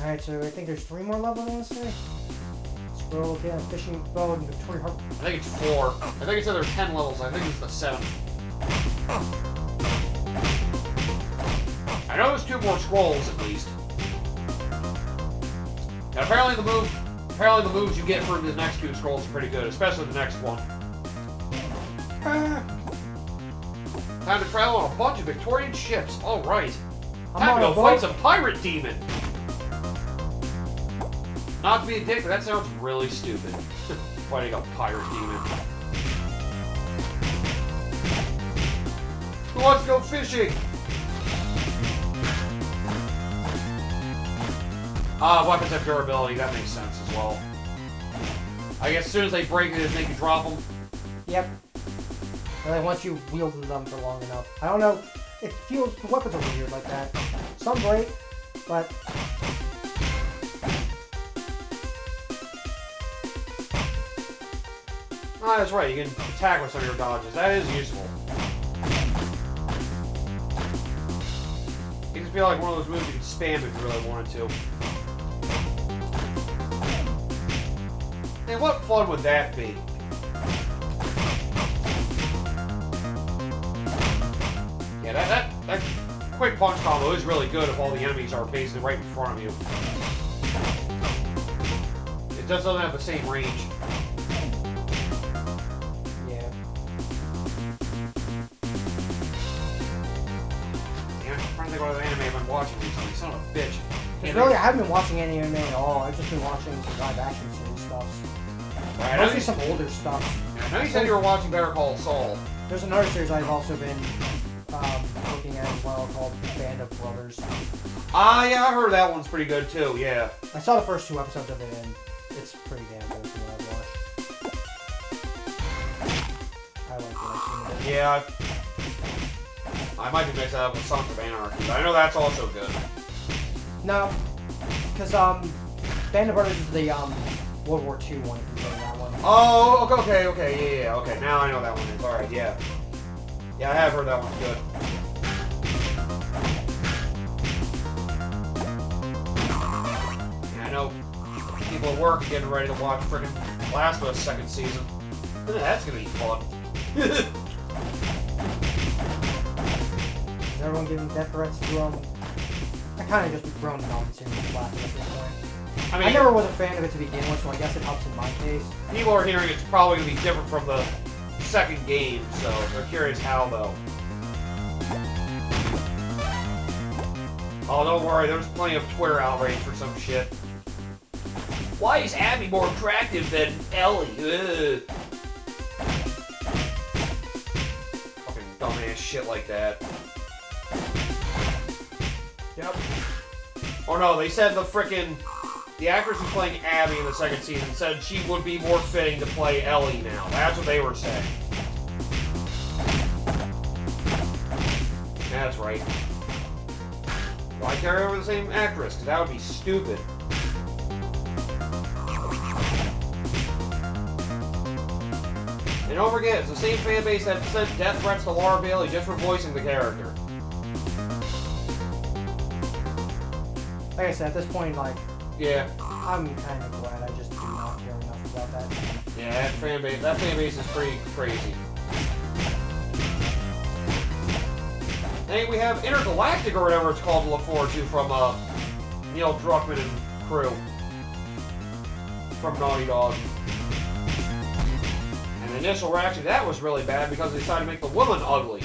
Alright, so I think there's 3 more levels, I want to say. Scroll down, fishing bow, and Victoria Harp. I think it's 4. I think it's either 10 levels. I think it's the 7th. I know there's 2 more scrolls at least. And apparently the moves you get for the next 2 scrolls are pretty good, especially the next one. Time to travel on a bunch of Victorian ships. All right. Time to go fight some pirate demon. Not to be a dick, but that sounds really stupid. Fighting a pirate demon. Who wants to go fishing? Weapons have durability. That makes sense as well. I guess as soon as they break it, they can drop them. Yep. And then once you wield them for long enough. I don't know. It feels... The weapons are weird like that. Some break, but... Oh, that's right. You can attack with some of your dodges. That is useful. You just feel like one of those moves you can spam if you really wanted to. Hey, what fun would that be? Yeah, that quick punch combo is really good if all the enemies are basically right in front of you. It just doesn't have the same range. Yeah. Yeah, I'm trying to think what other anime I've been watching recently. Son of a bitch. Really, I haven't been watching any anime at all. I've just been watching some live action series stuff. Right, Mostly some older stuff. Yeah, I know you said you were watching Better Call Saul. There's another series I've also been looking at as well called Band of Brothers. Ah, yeah, I heard that one's pretty good too, yeah. I saw the first 2 episodes of it and it's pretty damn good from what I've watched. I like what I've seen of it. Yeah. I might be mixing that up with Sons of Anarchy, but I know that's also good. No, because Band of Brothers is the World War II one, if you know that one. Oh, okay, yeah, okay. Now I know that one is. Alright, yeah. Yeah, I have heard that one's good. Yeah, I know people at work are getting ready to watch frickin' Last of Us 2nd season. That's gonna be fun. Is everyone giving death threats to I kind of just grown numb to Last of Us at this point. I never was a fan of it to begin with, so I guess it helps in my case. People are hearing it's probably going to be different from the 2nd game, so they're curious how, though. Oh, don't worry, there's plenty of Twitter outrage for some shit. Why is Abby more attractive than Ellie? Ugh. Fucking dumbass shit like that. Yep. Oh no, they said the actress who's playing Abby in the 2nd season said she would be more fitting to play Ellie now. That's what they were saying. That's right. Why carry over the same actress? Because that would be stupid. And don't forget, it's the same fan base that sent death threats to Laura Bailey just for voicing the character. Like I said, at this point, like, Yeah. I'm kind of glad I just do not care enough about that. Yeah, that fan base is pretty crazy. Hey, we have Intergalactic or whatever it's called to look forward to from Neil Druckmann and crew from Naughty Dog. And the initial reaction to that was really bad because they decided to make the woman ugly.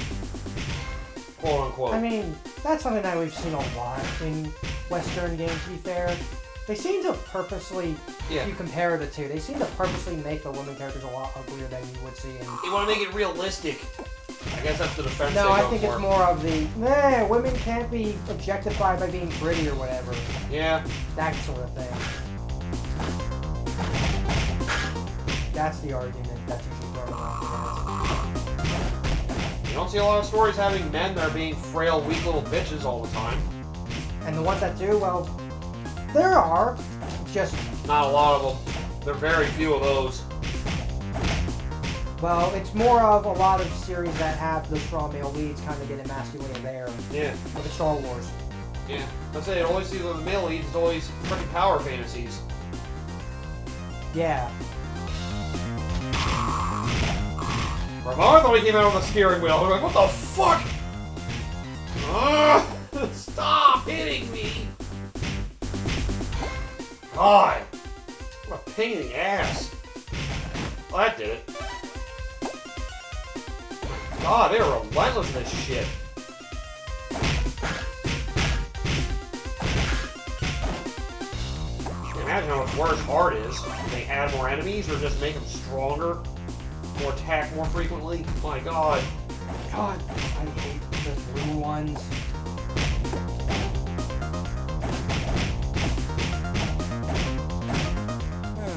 Quote unquote. I mean, that's something that we've seen a lot in Western games, to be fair. They seem to purposely, if you compare the two, they seem to purposely make the women characters a lot uglier than you would see in... You want to make it realistic. I guess that's the defense No, they I go think for. it's more of the, women can't be objectified by being pretty or whatever. Yeah. That sort of thing. That's the argument that's usually thrown around for that. You don't see a lot of stories having men that are being frail, weak little bitches all the time. And the ones that do, well, there are. Just... Not a lot of them. There are very few of those. Well, it's more of a lot of series that have the strong male leads kind of get emasculated there. Yeah. Look at Star Wars. Yeah. Let's say it always seems with the male leads, it's always freaking power fantasies. Yeah. Ramon thought he came out on the steering wheel. I'm like, what the fuck? Stop hitting me! God. What a pain in the ass. Oh, that did it. God, they're relentless in this shit. Imagine how much worse Hard is. If they add more enemies or just make them stronger, or attack more frequently. My God. God, I hate the blue ones.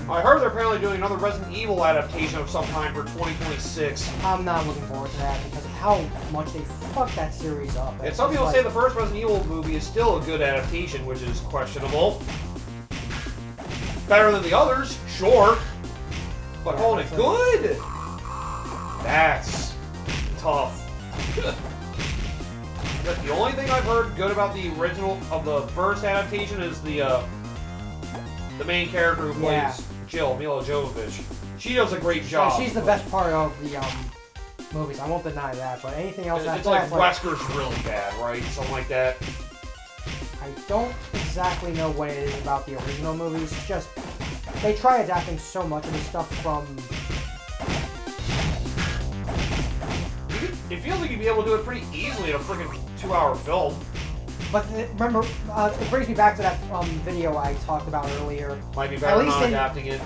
I heard they're apparently doing another Resident Evil adaptation of some kind for 2026. I'm not looking forward to that because of how much they fucked that series up. And some people say the first Resident Evil movie is still a good adaptation, which is questionable. Better than the others, sure. But calling it good? That's tough. The only thing I've heard good about the original of the first adaptation is the main character who plays Jill, Mila Jovovich. She does a great job. She's the best part of the movies. I won't deny that. But anything else, it's like Wesker's really bad, right? Something like that. I don't exactly know what it is about the original movies. It's just they try adapting so much of the stuff from. It feels like you'd be able to do it pretty easily in a freaking 2-hour film. But remember, it brings me back to that video I talked about earlier. Might be better not adapting it.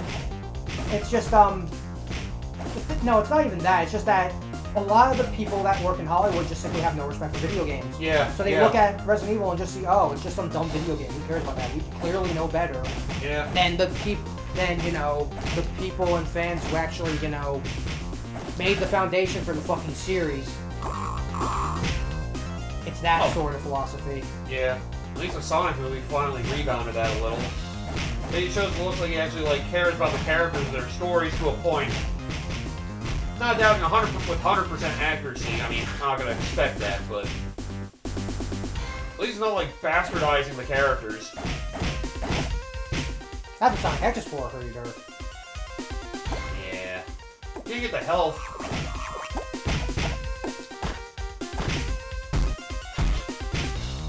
It's just no, it's not even that. It's just that a lot of the people that work in Hollywood just simply have no respect for video games. Yeah. So they look at Resident Evil and just see, oh, it's just some dumb video game. Who cares about that? We clearly know better. Yeah. Than the people and fans who actually, made the foundation for the fucking series. It's that sort of philosophy. Yeah. At least the Sonic movie finally rebounded that a little. It looks like he actually cares about the characters and their stories to a point. Not doubting 100% accuracy. I mean, I'm not gonna expect that, but at least it's not bastardizing the characters. That's a Sonic X is for a reader. Yeah. You get the health.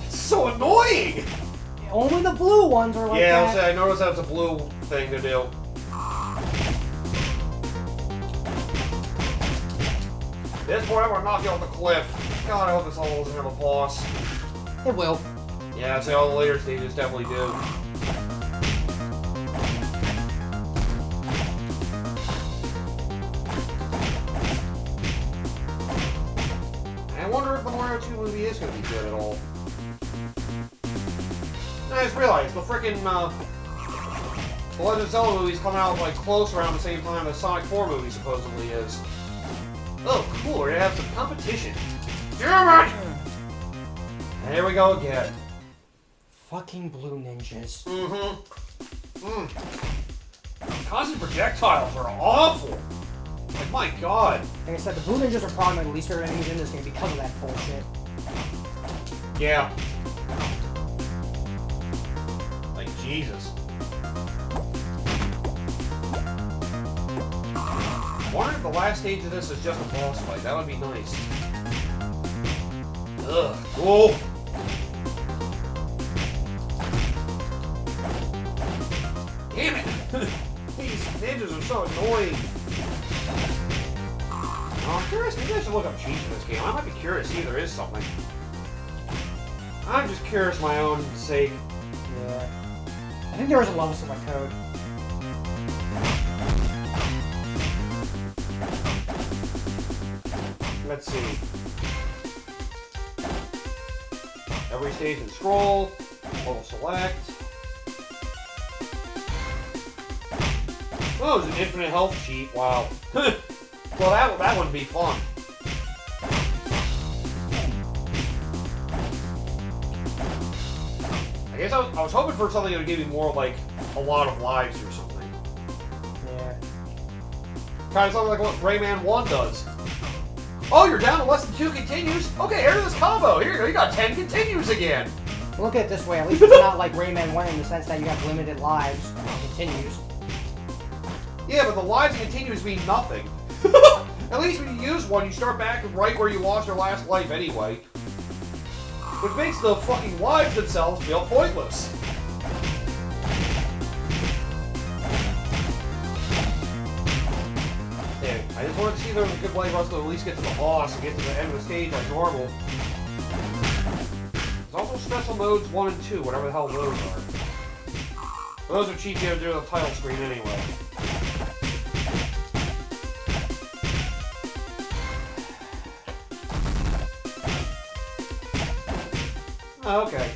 It's so annoying! Only the blue ones are like that. Yeah, I noticed that's a blue thing to do. This boy, I'm gonna knock you off the cliff. God, I hope this level doesn't have a boss. It will. Yeah, I'd say all the later stages definitely do. I wonder if the Mario 2 movie is gonna be good at all. I just realized the frickin' The Legend of Zelda movie's coming out close around the same time as Sonic 4 movie supposedly is. Oh, cool, we're gonna have some competition. Damn it! And here we go again. Fucking blue ninjas. Constant projectiles are awful. My God. Like I said, the blue ninjas are probably my least favorite enemies in this game because of that bullshit. Yeah. Jesus. I wonder if the last stage of this is just a boss fight. That would be nice. Ugh. Oh! Damn it! These ninjas are so annoying. I'm curious. Maybe I should look up cheats in this game. I might be curious to see if there is something. I'm just curious for my own sake. Yeah. I think there was a level select code. Let's see. Every stage and scroll. Level select. Oh, it was an infinite health cheat. Wow. Well, that would be fun. I guess I was hoping for something that would give me more a lot of lives or something. Yeah. Kind of something like what Rayman 1 does. Oh, you're down to less than 2 continues? Okay, enter this combo. Here you go. You got 10 continues again. Look at it this way, at least it's not like Rayman 1 in the sense that you have limited lives. It continues. Yeah, but the lives and continues mean nothing. At least when you use one, you start back right where you lost your last life anyway. Which makes the fucking lives themselves feel pointless. Yeah, I just wanted to see if there was a good way for us to at least get to the boss and get to the end of the stage like normal. There's also special modes 1 and 2, whatever the hell those are. But those are cheap to do on the title screen anyway. Oh, okay.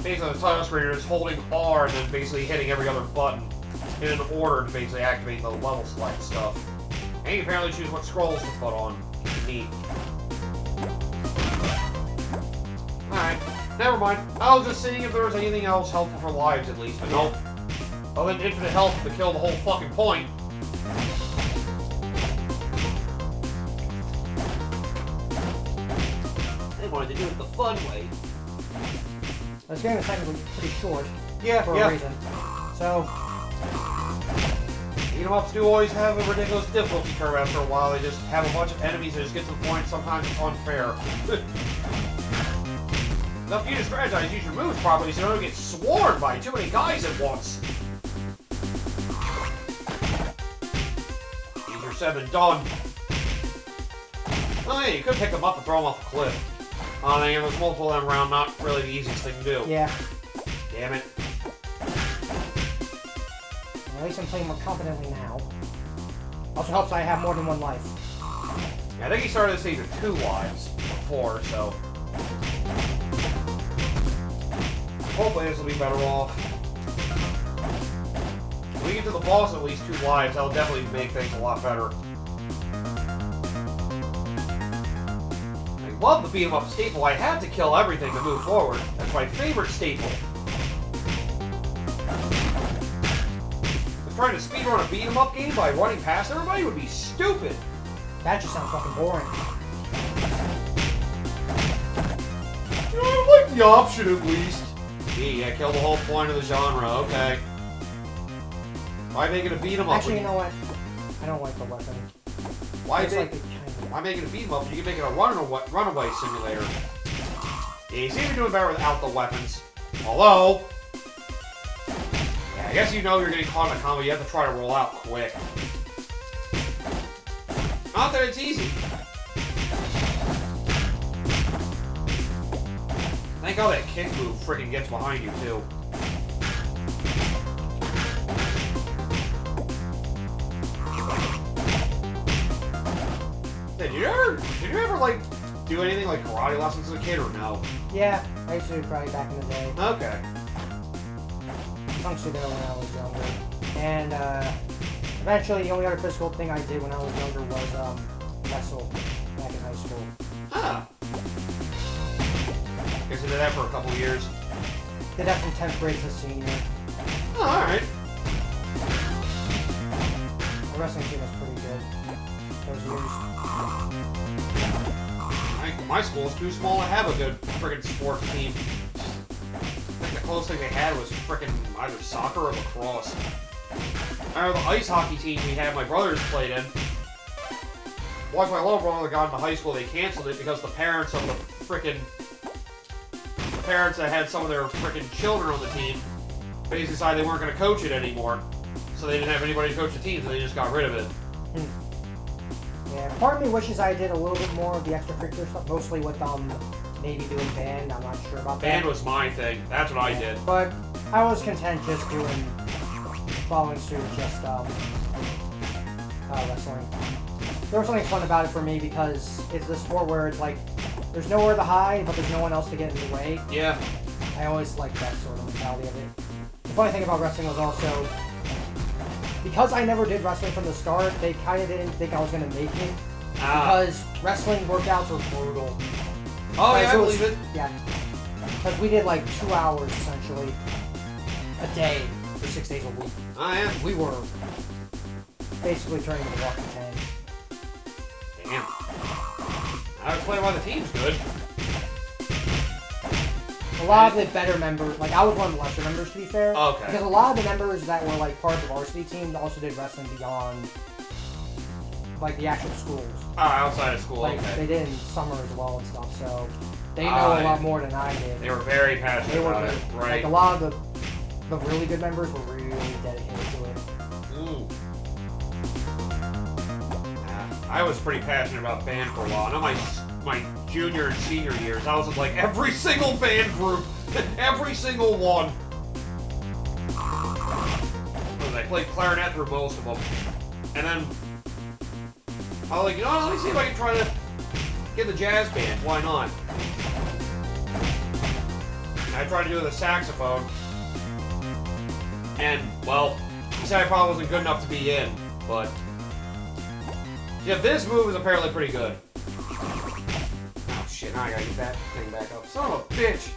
Basically, on the title screen, you're just holding R and then basically hitting every other button in an order to basically activate the level select stuff. And you can apparently choose what scrolls to put on. Neat. Alright, never mind. I was just seeing if there was anything else helpful for lives at least, but nope. Other than infinite health to kill the whole fucking point. They wanted to do it the fun way. This game is technically pretty short. Yeah, for a reason. So, beat-em-ups do always have a ridiculous difficulty curve after a while. They just have a bunch of enemies that just get to the point sometimes it's unfair. Enough for you to strategize, use your moves properly so you don't get swarmed by too many guys at once. Easier said than done. Oh yeah, you could pick them up and throw them off a cliff. Oh, and there's multiple of them around, not really the easiest thing to do. Yeah. Damn it. At least I'm playing more competently now. Also helps I have more than one life. Yeah, I think he started this stage with 2 lives before, so... hopefully this will be better off. If we get to the boss with at least 2 lives, that'll definitely make things a lot better. I love the beat-em-up staple. I had to kill everything to move forward. That's my favorite staple. But trying to speedrun a beat-em-up game by running past everybody would be stupid. That just sounds fucking boring. You know, I like the option at least. Yeah, kill the whole point of the genre, okay. Why make it a beat-em-up? Actually, you know what? I don't like the weapon. Why make it a beat-em-up? You can make it a runaway simulator. Yeah, you seem to be doing better without the weapons. Although... yeah, I guess you know you're getting caught in a combo, you have to try to roll out quick. Not that it's easy. Thank God that kick move freaking gets behind you, too. Hey, did you ever, like, do anything like karate lessons as a kid, or no? Yeah, I used to do karate back in the day. Okay. Chunks ago when I was younger. And, eventually the only other physical thing I did when I was younger was, wrestle back in high school. Huh. Guess I did that for a couple years. Did that from 10th grade to senior. Oh, alright. The wrestling team was pretty good those years. My school's too small to have a good friggin' sports team. I think the closest thing they had was frickin' either soccer or lacrosse. I remember the ice hockey team we had my brothers played in. Once my little brother got into high school, they canceled it because the parents of the parents that had some of their frickin' children on the team basically decided they weren't going to coach it anymore. So they didn't have anybody to coach the team, so they just got rid of it. Yeah, part of me wishes I did a little bit more of the extracurricular stuff, mostly with maybe doing band. I'm not sure about that. Band was my thing. That's what I did. But I was content just following suit, just wrestling. There was something fun about it for me because it's a sport where it's like there's nowhere to hide, but there's no one else to get in the way. Yeah. I always liked that sort of mentality of it. The funny thing about wrestling was also, because I never did wrestling from the start, they kind of didn't think I was going to make it. Because wrestling workouts were brutal. Oh, yeah, I believe it. Yeah. Because we did like 2 hours, essentially, a day for 6 days a week. Oh, yeah. We were basically turning into walking tanks. Damn. I explain why the team's good. A lot of the better members, like I was one of the lesser members to be fair. Okay. Because a lot of the members that were like part of the varsity team also did wrestling beyond like the actual schools. Outside of school, Like okay. they did in summer as well and stuff, so they know a lot more than I did. They were very passionate about it, right? Like a lot of the really good members were really dedicated to it. Ooh. I was pretty passionate about band for a while. Not my junior and senior years. I was in like every single band group, every single one. I played clarinet through most of them, and then I was like, you know what, let me see if I can try to get the jazz band. Why not? And I tried to do the saxophone, and well, he said I probably wasn't good enough to be in, but yeah, this move is apparently pretty good. Oh shit, now I gotta get that thing back up. Son of a bitch!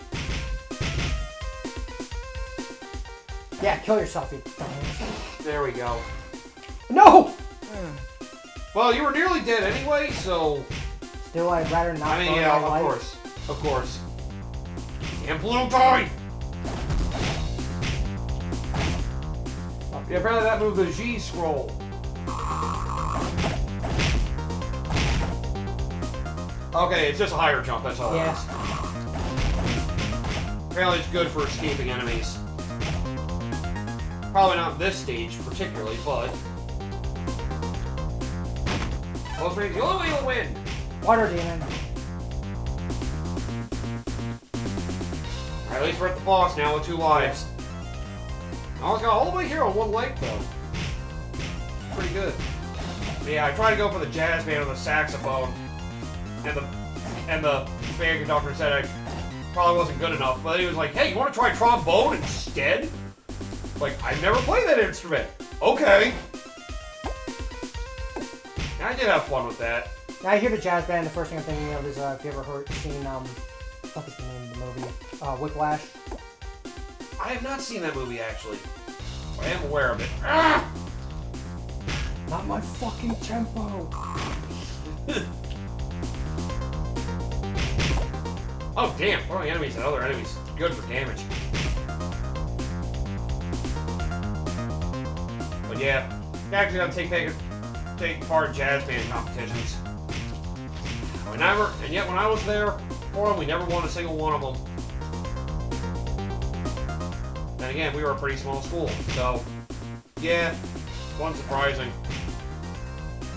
Yeah, kill yourself, you dumbass. There we go. No! Well, you were nearly dead anyway, so... Still, I'd rather not. I mean, burn yeah, my life. of course. And blue tie! Yeah, apparently that moved the G scroll. Okay, it's just a higher jump, that's all it is. Apparently it's good for escaping enemies. Probably not this stage particularly, but... Close range, the only way you'll win! Water demon. Alright, at least we're at the boss now with 2 lives. I almost got all the way here on 1 leg, though. Pretty good. But yeah, I tried to go for the jazz band or the saxophone, and the band conductor said I probably wasn't good enough, but he was like, hey, you want to try trombone instead? Like, I've never played that instrument. Okay. And I did have fun with that. Now I hear the jazz band, the first thing I'm thinking of is, if you ever seen, what is the name of the movie? Whiplash. I have not seen that movie, actually. I am aware of it. Ah! Not my fucking tempo. Oh, damn. Throwing enemies at other enemies. Good for damage. But yeah, actually got to take part in jazz band competitions. And yet when I was there for them, we never won a single one of them. Then again, we were a pretty small school, so yeah, wasn't surprising.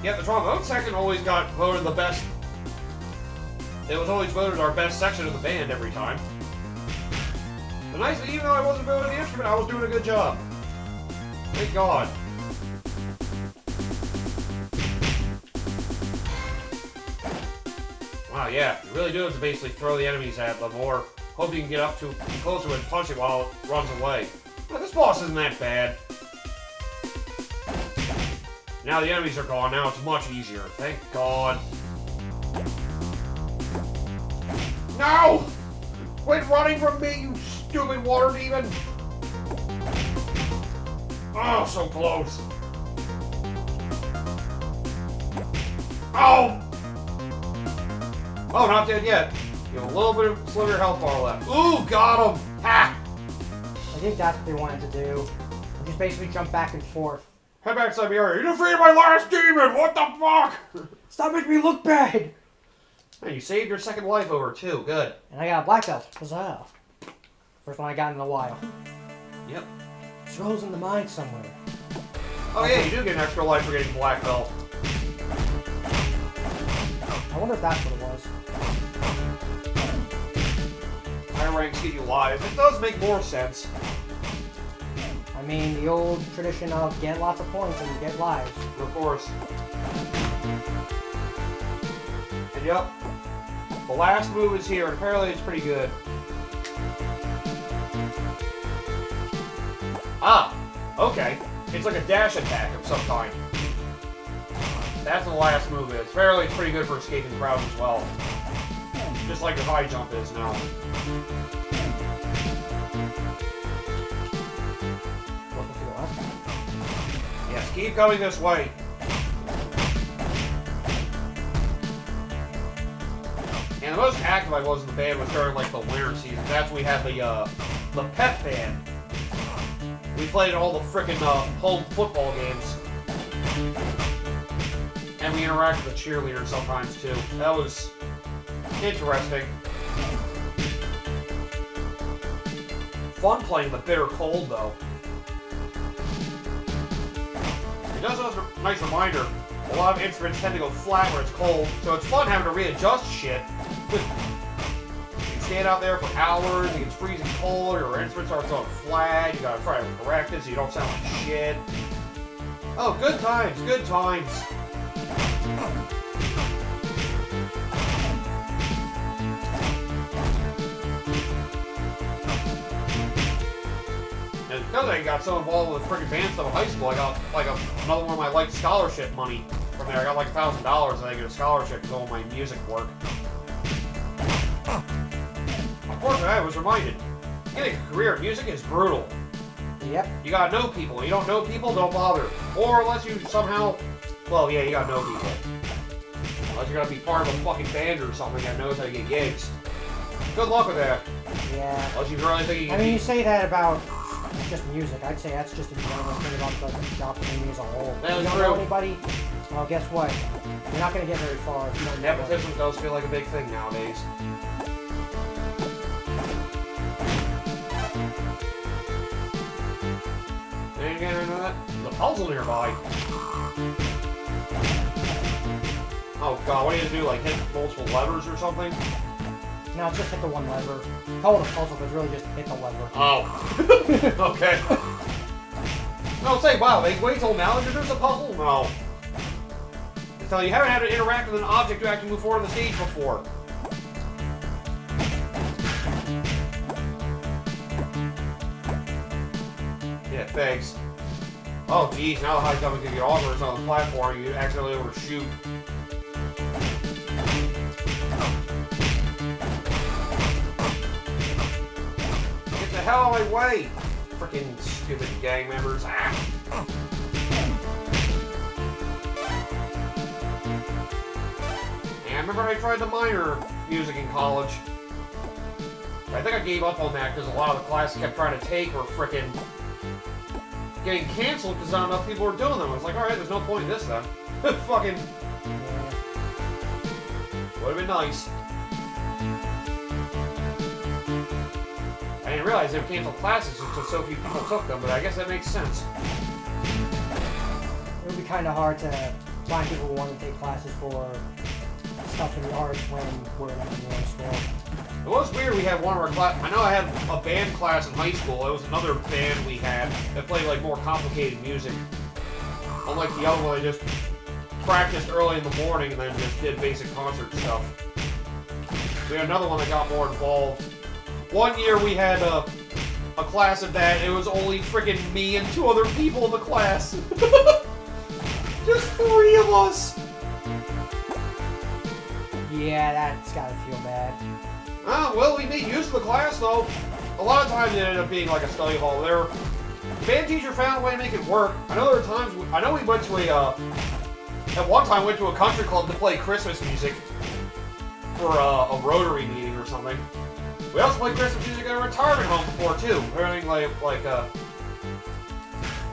Yeah, the trombone section always got voted the best. It was always voted our best section of the band every time. The nice thing, even though I wasn't good at the instrument, I was doing a good job. Thank God. Wow, yeah, you really do have to basically throw the enemies at them, or hope you can get up to close to it and punch it while it runs away. Well, this boss isn't that bad. Now the enemies are gone, now it's much easier. Thank God. No! Quit running from me, you stupid water demon! Oh, so close. Oh! Oh, not dead yet. You have a little bit of sliver health bar left. Ooh, got him! Ha! I think that's what they wanted to do. Just basically jump back and forth. Head back to Siberia. You defeated my last demon! What the fuck? Stop making me look bad! And you saved your second life over, too. Good. And I got a black belt. Huzzah. First one I got in a while. Yep. It rolls in the mind somewhere. Oh yeah, you do get an extra life for getting black belt. I wonder if that's what it was. Higher ranks get you lives. It does make more sense. I mean, the old tradition of get lots of points and you get lives. Of course. And yep, the last move is here, and apparently it's pretty good. Ah, okay. It's like a dash attack of some kind. That's what the last move is. Apparently it's pretty good for escaping crowds as well. Just like your high jump is now. Yes, keep coming this way. And the most active I was in the band was during like the winter season. That's when we had the pep band. We played all the frickin' home football games. And we interacted with cheerleaders sometimes too. That was interesting. Fun playing the bitter cold though. It does have a nice reminder. A lot of instruments tend to go flat where it's cold, so it's fun having to readjust shit. You can stand out there for hours, it gets freezing cold, your instrument starts going flat, you gotta try to correct it so you don't sound like shit. Oh, good times, good times. And because I got so involved with freaking band stuff in high school, I got like another one of my like scholarship money from there. I got like $1,000 and I get a scholarship because of all my music work. Unfortunately, I was reminded, getting a career in music is brutal. Yep. You gotta know people. You don't know people, don't bother. Or unless you somehow, well, yeah, you gotta know people. Unless you're gonna be part of a fucking band or something that knows how to get gigs. Good luck with that. Yeah. Unless you really think you can. I mean, you say that about just music. I'd say that's just a general thing about the job community as a whole. That If is you don't true. know anybody, well, guess what? You're not going to get very far if you don't know them. Nepotism does feel like a big thing nowadays. And again, I know that. There's a puzzle nearby. Oh god, what do you do? Like hit multiple levers or something? No, it's just hit the one lever. Call it a puzzle, but it's really just hit the lever. Oh. Okay. No, say, wow, they wait till now that there's a puzzle? No. So you haven't had to interact with an object to actually move forward on the stage before. Yeah, thanks. Oh, geez, now the high jumping can get awkward on the platform, you accidentally overshoot. Get the hell out of my way! Freaking stupid gang members. Ah. And I remember I tried the minor music in college. I think I gave up on that because a lot of the classes kept trying to take were frickin' getting canceled because not enough people were doing them. I was like, alright, there's no point in this then. Fucking. Would have been nice. I didn't realize they would cancel classes because so few people took them, but I guess that makes sense. It would be kind of hard to find people who want to take classes for stuff in the arts when we're in engineering school. It was weird, we had one of our class. I know I had a band class in high school. It was another band we had that played like more complicated music. Unlike the other one, they just practiced early in the morning and then just did basic concert stuff. We had another one that got more involved. One year we had a class of that. It was only freaking me and 2 other people in the class. Just 3 of us. Yeah, that's gotta feel bad. Well, we made use of the class, though. A lot of times it ended up being like a study hall. The band teacher found a way to make it work. I know there were times, I know we went to at one time went to a country club to play Christmas music for a Rotary meeting or something. We also played Christmas music at a retirement home before, too. Everything like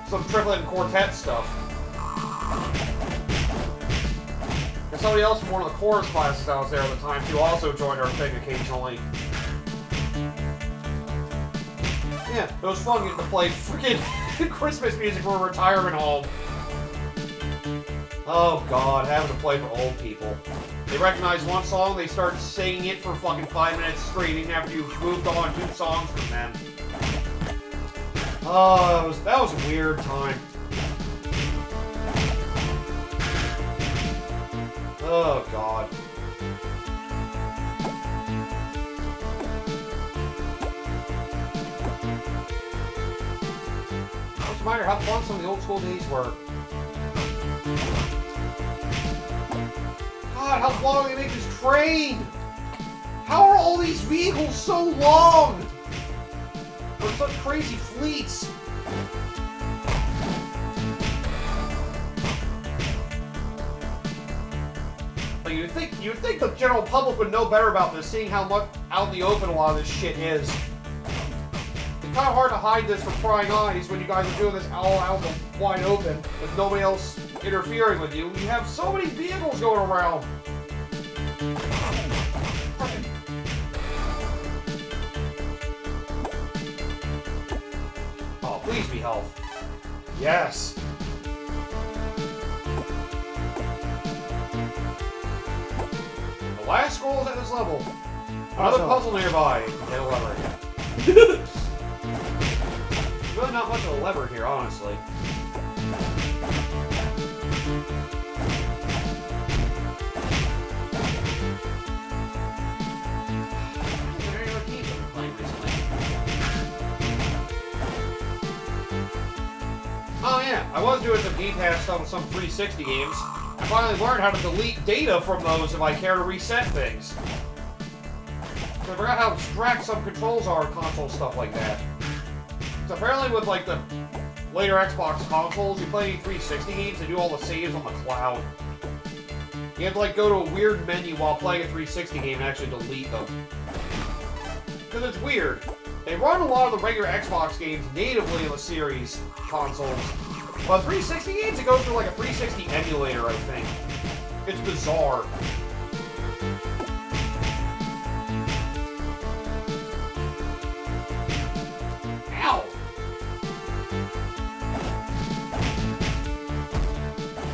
some triplet and quartet stuff. And somebody else from one of the chorus classes I was there at the time, too, also joined our thing occasionally. Yeah, it was fun getting to play freaking Christmas music for a retirement home. Oh god, having to play for old people. They recognize one song, they start singing it for fucking 5 minutes straight, even after you've moved on 2 songs from them. Oh, that was a weird time. Oh god. Just a reminder how fun some of the old school days were. God, how long they make this train? How are all these vehicles so long? They're such crazy fleets. Like thing. You'd think the general public would know better about this, seeing how much out in the open a lot of this shit is. It's kind of hard to hide this from prying eyes when you guys are doing this all out in the wide open with nobody else interfering with you. You have so many vehicles going around. Oh, please be health. Yes. The last scroll is at this level. Another puzzle nearby. Get a lever again. Really not much of a lever here, honestly. Oh yeah, I was doing some Game Pass stuff with some 360 games. I finally learned how to delete data from those if I care to reset things. So I forgot how abstract some controls are in console stuff like that. So apparently with like the later Xbox consoles, you play 360 games, they do all the saves on the cloud. You have to like go to a weird menu while playing a 360 game and actually delete them. Because it's weird. They run a lot of the regular Xbox games natively in the series consoles. But 360 games, it goes through like a 360 emulator, I think. It's bizarre. Ow!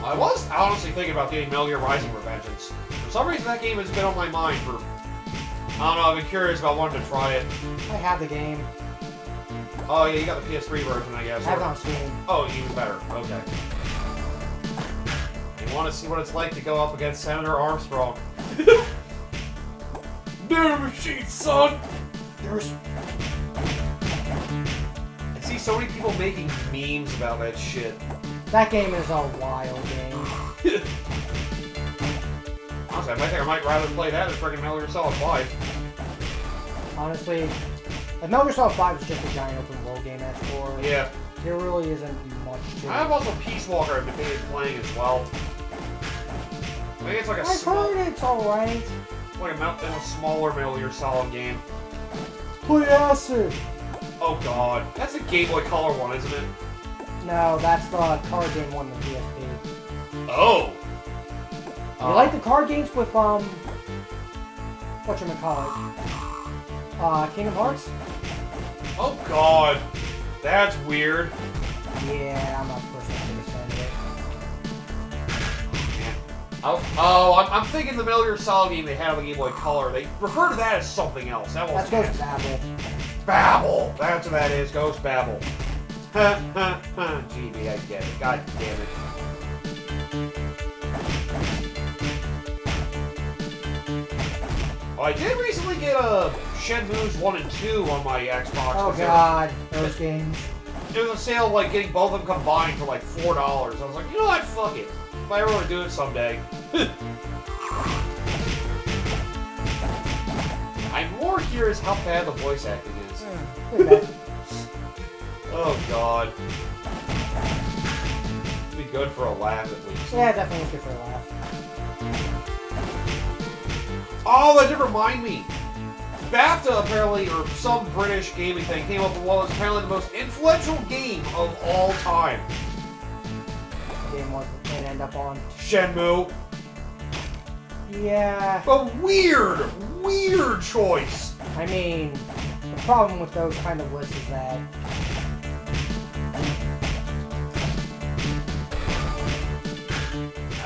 I was honestly thinking about getting Metal Gear Rising Revengeance. For some reason, that game has been on my mind for... I don't know, I've been curious about wanting to try it. I have the game. Oh yeah, you got the PS3 version, I guess. I have it on Steam. Oh, even better. Okay. You want to see what it's like to go up against Senator Armstrong. Damn machine, son! There's... I see so many people making memes about that shit. That game is a wild game. Honestly, I think I might rather play that than freaking Metal Gear Solid 5. Honestly, if Metal Gear Solid 5 is just a giant open world game at core, Yeah. there really isn't much to it. I have also Peace Walker I've debated playing as well. I think it's like a I've heard it's alright. like a smaller Metal Gear Solid game. Play Acid! Oh god. That's a Game Boy Color one, isn't it? No, that's the card game one, the PSP. Oh! You like the card games with, whatchamacallit? Kingdom Hearts? Oh god. That's weird. Yeah, I'm not the person who's fan of Oh, I'm thinking the Metal Gear Solid game they had on the Game Boy Color. They refer to that as something else. That it. was That's Ghost Babel. Babel. That's what that is. Ghost Babel. Ha ha ha. GB, I get it. God damn it. Oh, I did recently get Shenmue's 1 and 2 on my Xbox. Oh god, those games. There was a sale like getting both of them combined for like $4. I was like, you know what? Fuck it. If I ever want to do it someday. I'm more curious how bad the voice acting is. Pretty bad. Oh god. It'd be good for a laugh at least. Yeah, definitely was good for a laugh. Oh, that did remind me. BAFTA apparently, or some British gaming thing, came up with what was apparently the most influential game of all time. The game didn't end up on. Shenmue. Yeah. A weird choice. I mean, the problem with those kind of lists is that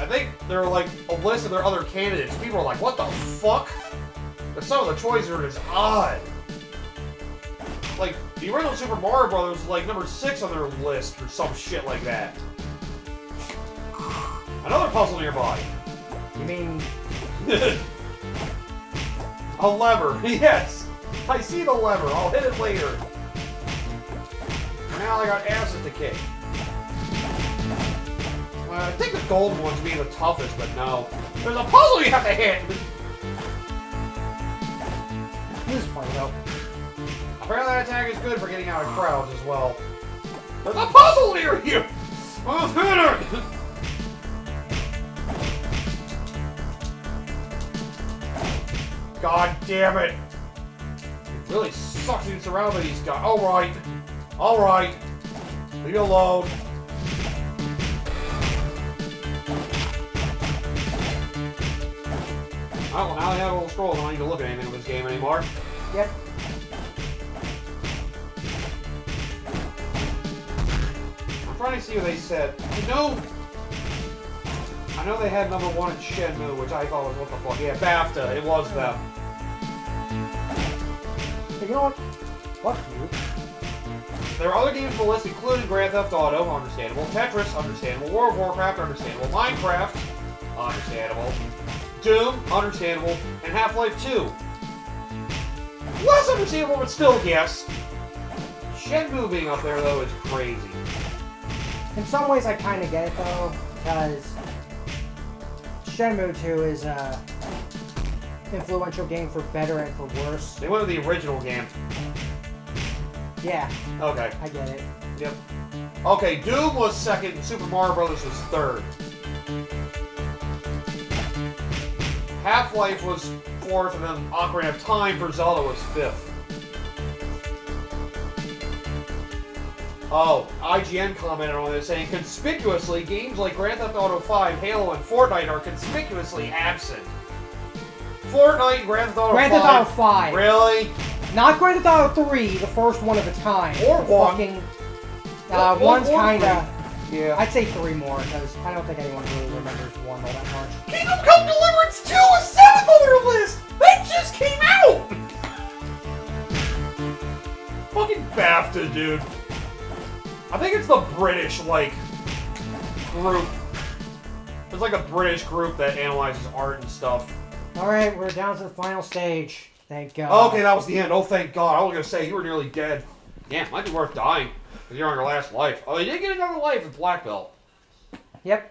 I think they're like a list of their other candidates. People are like, what the fuck? But some of the choices are just odd. Like, the original Super Mario Brothers was like number 6 on their list or some shit like that. Another puzzle nearby. you mean A lever. Yes. I see the lever. I'll hit it later. Now I got asses to kick. I think the golden one's being the toughest, but no. There's a puzzle you have to hit! this is funny though. Apparently that attack is good for getting out of crowds as well. There's a puzzle near you! Oh, hit it! God damn it! It really sucks being surrounded by these guys. Alright. Alright. Leave me alone. Oh, well, now I have a little scroll. I don't need to look at anything in this game anymore. Yep. I'm trying to see what they said. I know they had number 1 in Shenmue, which I thought was what the fuck. Yeah, BAFTA. It was them. You know what? Fuck you. There are other games on the list, including Grand Theft Auto, understandable. Tetris, understandable. World of Warcraft, understandable. Minecraft, understandable. Doom, understandable. And Half-Life 2. Less understandable, but still yes. Shenmue being up there, though, is crazy. In some ways, I kind of get it, though, because Shenmue 2 is a influential game for better and for worse. They went with the original game. Yeah. Okay. I get it. Yep. Okay, Doom was second, and Super Mario Brothers was third. Half-Life was fourth, and then Ocarina of Time for Zelda was fifth. Oh, IGN commented on this saying, conspicuously, games like Grand Theft Auto 5, Halo, and Fortnite are conspicuously absent. Fortnite and Grand Theft Auto 5. Grand Theft Auto 5. Really? Not Grand Theft Auto 3, the first one of a kind. Or one. Fucking, one's kind of... Yeah. I'd say 3 more, because I don't think anyone really remembers 1 all that much. Kingdom Come Deliverance 2 is 7th on their list! That just came out! Fucking BAFTA, dude. I think it's the British, group. There's like a British group that analyzes art and stuff. Alright, we're down to the final stage. Thank God. Okay, that was the end. Oh, thank God. I was going to say, you were nearly dead. Yeah, might be worth dying, because you're on your last life. Oh, you did get another life with Black Belt. Yep.